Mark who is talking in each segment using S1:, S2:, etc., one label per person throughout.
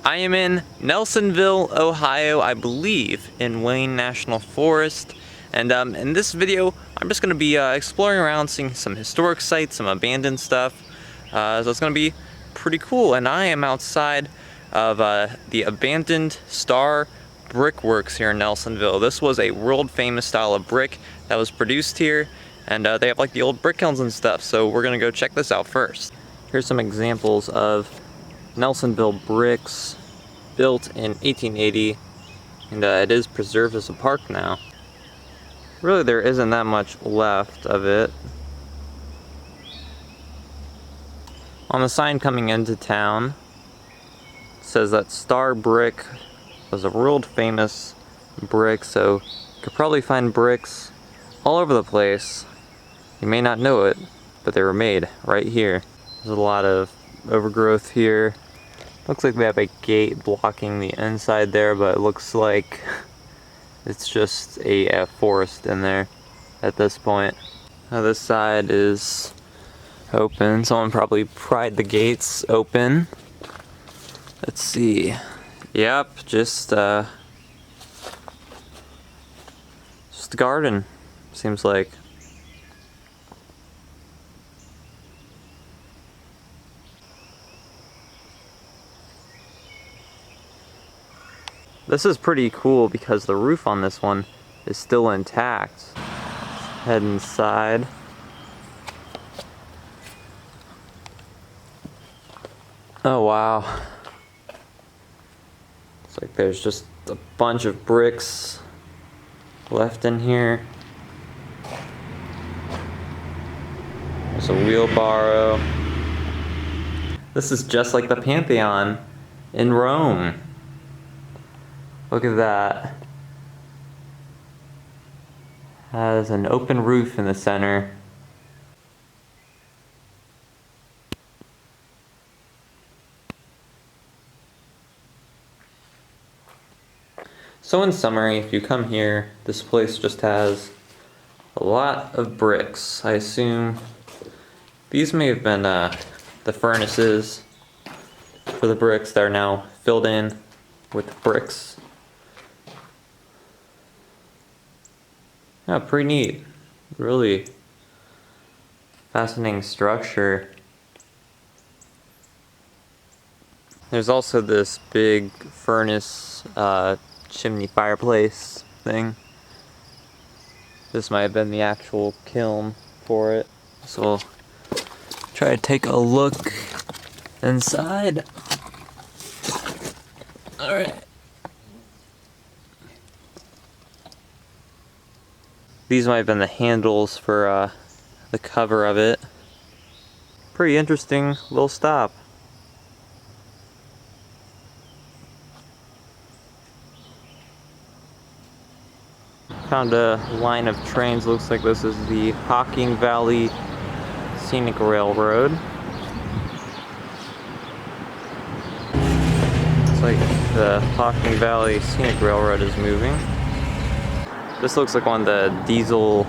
S1: I am in Nelsonville, Ohio, I believe, in Wayne National Forest. And in this video, I'm just going to be exploring around, seeing some historic sites, some abandoned stuff. So it's going to be pretty cool. And I am outside of the abandoned Star Brickworks here in Nelsonville. This was a world famous style of brick that was produced here. And they have like the old brick kilns and stuff. So we're going to go check this out first. Here's some examples of Nelsonville bricks built in 1880, and it is preserved as a park now. Really, there isn't that much left of it. On the sign coming into town, it says that Star Brick was a world famous brick, so you could probably find bricks all over the place. You may not know it, but they were made right here. There's a lot of overgrowth here. Looks like they have a gate blocking the inside there, but it looks like it's just a forest in there at this point. Now this side is open. Someone probably pried the gates open. Let's see. Yep, just a garden, seems like. This is pretty cool because the roof on this one is still intact. Head inside. Oh wow. It's like there's just a bunch of bricks left in here. There's a wheelbarrow. This is just like the Pantheon in Rome. Look at that. Has an open roof in the center. So in summary, if you come here, this place just has a lot of bricks. I assume these may have been the furnaces for the bricks that are now filled in with bricks. Yeah, pretty neat. Really fascinating structure. There's also this big furnace, chimney fireplace thing. This might have been the actual kiln for it. So we'll try to take a look inside. Alright. These might have been the handles for the cover of it. Pretty interesting little stop. Found a line of trains. Looks like this is the Hocking Valley Scenic Railroad. Looks like the Hocking Valley Scenic Railroad is moving. This looks like one of the diesel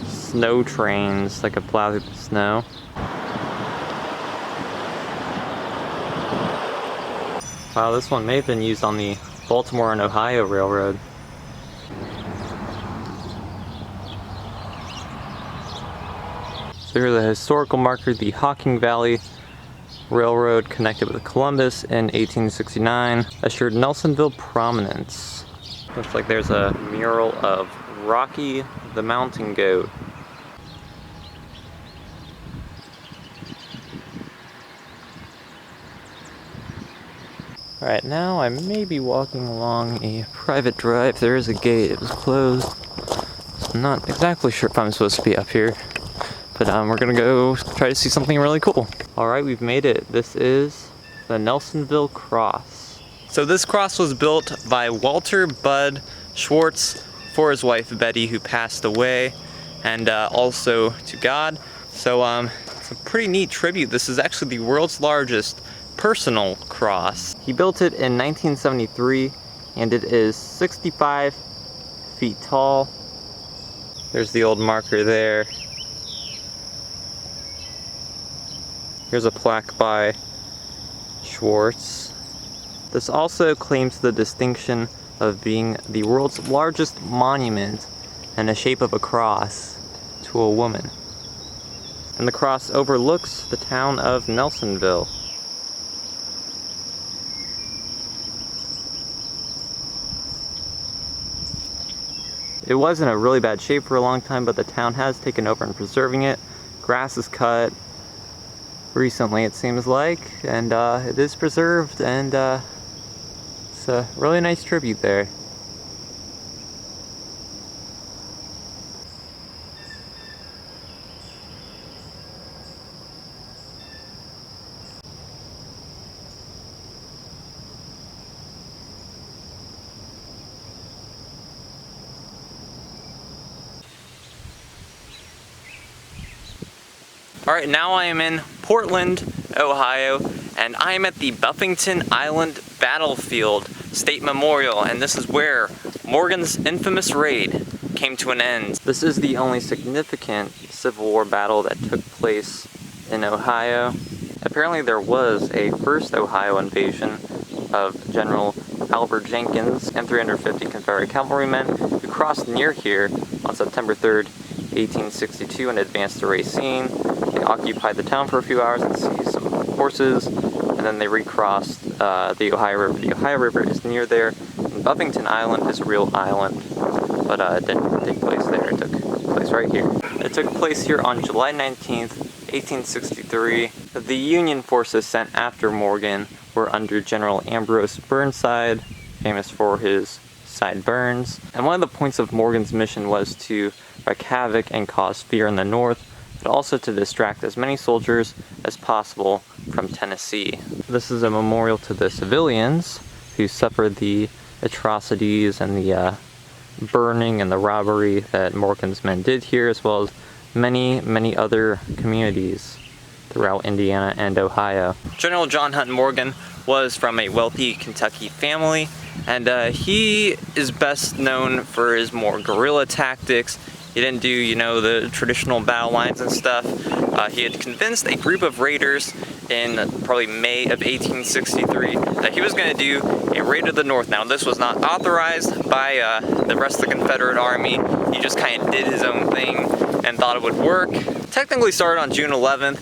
S1: snow trains that could plow through the snow. Wow, this one may have been used on the Baltimore and Ohio Railroad. So here's a historical marker. The Hocking Valley Railroad connected with Columbus in 1869 assured Nelsonville prominence. Looks like there's a mural of Rocky the Mountain Goat. Alright, now I may be walking along a private drive. There is a gate, it was closed. So I'm not exactly sure if I'm supposed to be up here. But we're gonna go try to see something really cool. Alright, we've made it. This is the Nelsonville Cross. So this cross was built by Walter Bud Schwartz for his wife Betty, who passed away, and also to God. So it's a pretty neat tribute. This is actually the world's largest personal cross. He built it in 1973, and it is 65 feet tall. There's the old marker there. Here's a plaque by Schwartz. This also claims the distinction of being the world's largest monument in the shape of a cross to a woman. And the cross overlooks the town of Nelsonville. It was in a really bad shape for a long time, but the town has taken over and preserving it. Grass is cut recently, it seems like, and it is preserved, and it's a really nice tribute there. Alright, now I am in Portland, Ohio, and I am at the Buffington Island Battlefield State Memorial, and this is where Morgan's infamous raid came to an end. This is the only significant Civil War battle that took place in Ohio. Apparently there was a first Ohio invasion of General Albert Jenkins and 350 Confederate cavalrymen who crossed near here on September 3rd, 1862 and advanced to Racine. They occupied the town for a few hours and seized some horses, and then they recrossed the Ohio River. The Ohio River is near there, and Buffington Island is a real island, but it didn't take place there. It took place right here. It took place here on July 19th, 1863. The Union forces sent after Morgan were under General Ambrose Burnside, famous for his sideburns. And one of the points of Morgan's mission was to wreak havoc and cause fear in the north, but also to distract as many soldiers as possible from Tennessee. This is a memorial to the civilians who suffered the atrocities and the burning and the robbery that Morgan's men did here, as well as many other communities throughout Indiana and Ohio. General John Hunt Morgan was from a wealthy Kentucky family, and he is best known for his more guerrilla tactics. He didn't do, you know, the traditional battle lines and stuff. He had convinced a group of raiders in probably May of 1863 that he was going to do a raid of the North. Now, this was not authorized by the rest of the Confederate Army. He just kind of did his own thing and thought it would work. Technically started on June 11th.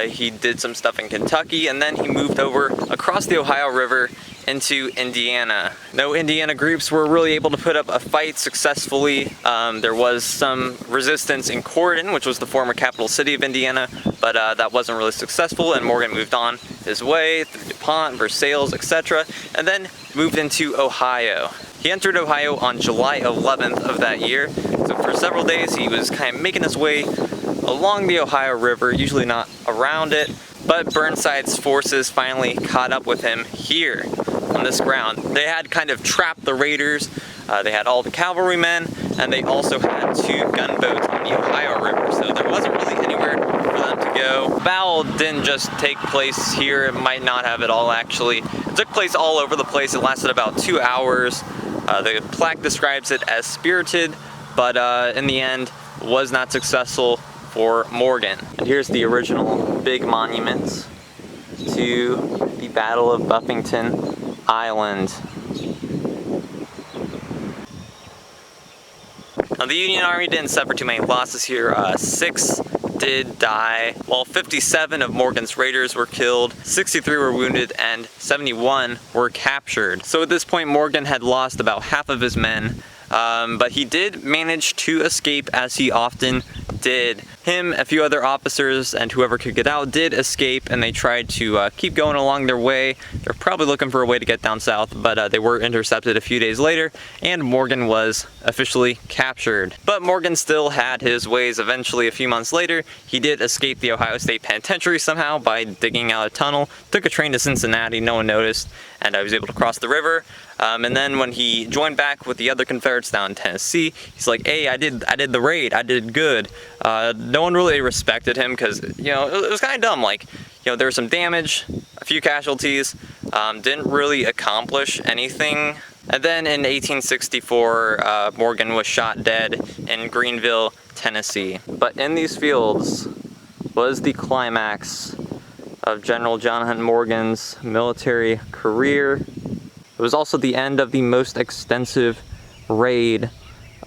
S1: He did some stuff in Kentucky, and then he moved over across the Ohio River into Indiana. No Indiana groups were really able to put up a fight successfully. There was some resistance in Corydon, which was the former capital city of Indiana, but that wasn't really successful, and Morgan moved on his way through DuPont, Versailles, etc., and then moved into Ohio. He entered Ohio on July 11th of that year, so for several days he was kind of making his way along the Ohio River, usually not around it, but Burnside's forces finally caught up with him here on this ground. They had kind of trapped the raiders. They had all the cavalrymen, and they also had 2 gunboats on the Ohio River, so there wasn't really anywhere for them to go. The battle didn't just take place here. It might not have at all, actually. It took place all over the place. It lasted about 2 hours. The plaque describes it as spirited, but in the end was not successful for Morgan. And here's the original big monument to the Battle of Buffington Island. Now, the Union Army didn't suffer too many losses here. 6 did die, while 57 of Morgan's raiders were killed, 63 were wounded, and 71 were captured. So at this point, Morgan had lost about half of his men, but he did manage to escape, as he often did. Him, a few other officers, and whoever could get out did escape, and they tried to keep going along their way. They're probably looking for a way to get down south, but they were intercepted a few days later, and Morgan was officially captured. But Morgan still had his ways. Eventually, a few months later, he did escape the Ohio State Penitentiary somehow by digging out a tunnel, took a train to Cincinnati, no one noticed, and I was able to cross the river. And then when he joined back with the other Confederates down in Tennessee, he's like, hey, I did the raid, I did good. No one really respected him because, you know, it was kind of dumb. Like, you know, there was some damage, a few casualties, didn't really accomplish anything. And then in 1864, Morgan was shot dead in Greenville, Tennessee. But in these fields was the climax of General John Hunt Morgan's military career. It was also the end of the most extensive raid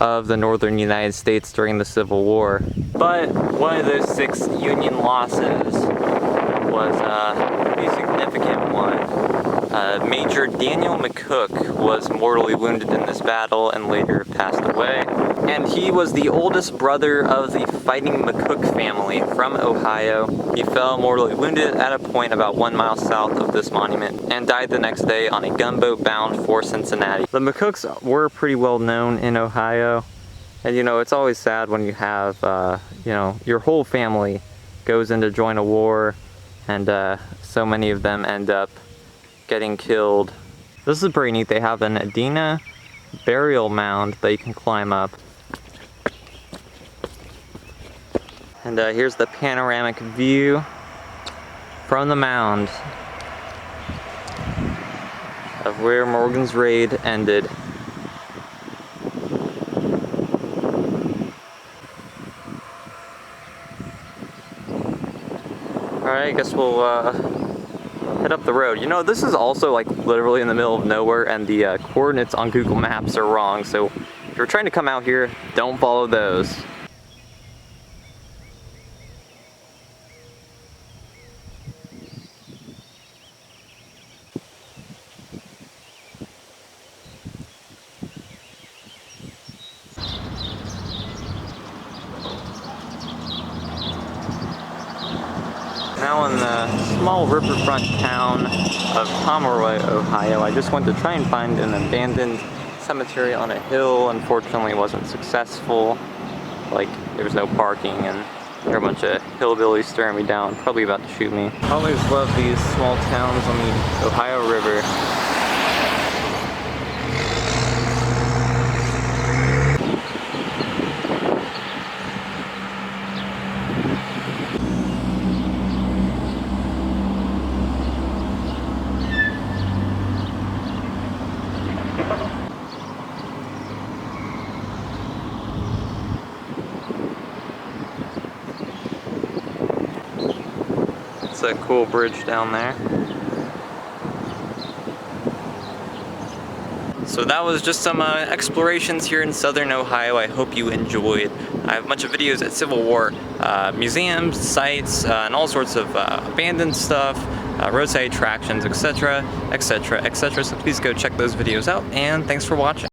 S1: of the northern United States during the Civil War. But one of those 6 Union losses was a significant one. Major Daniel McCook was mortally wounded in this battle and later passed away. And he was the oldest brother of the Fighting McCook family from Ohio. He fell mortally wounded at a point about 1 mile south of this monument and died the next day on a gunboat bound for Cincinnati. The McCooks were pretty well known in Ohio. And you know, it's always sad when you have, you know, your whole family goes in to join a war and so many of them end up getting killed. This is pretty neat. They have an Adena burial mound that you can climb up. And here's the panoramic view from the mound of where Morgan's raid ended. Alright, I guess we'll head up the road. You know, this is also like literally in the middle of nowhere, and the coordinates on Google Maps are wrong, so if you're trying to come out here, don't follow those. Now in the small riverfront town of Pomeroy, Ohio. I just went to try and find an abandoned cemetery on a hill. Unfortunately, it wasn't successful. Like, there was no parking, and there were a bunch of hillbillies staring me down, probably about to shoot me. I always love these small towns on the Ohio River. It's a cool bridge down there. So that was just some explorations here in southern Ohio. I hope you enjoyed. I have a bunch of videos at Civil War museums, sites, and all sorts of abandoned stuff, roadside attractions, etc., etc., etc. So please go check those videos out, and thanks for watching.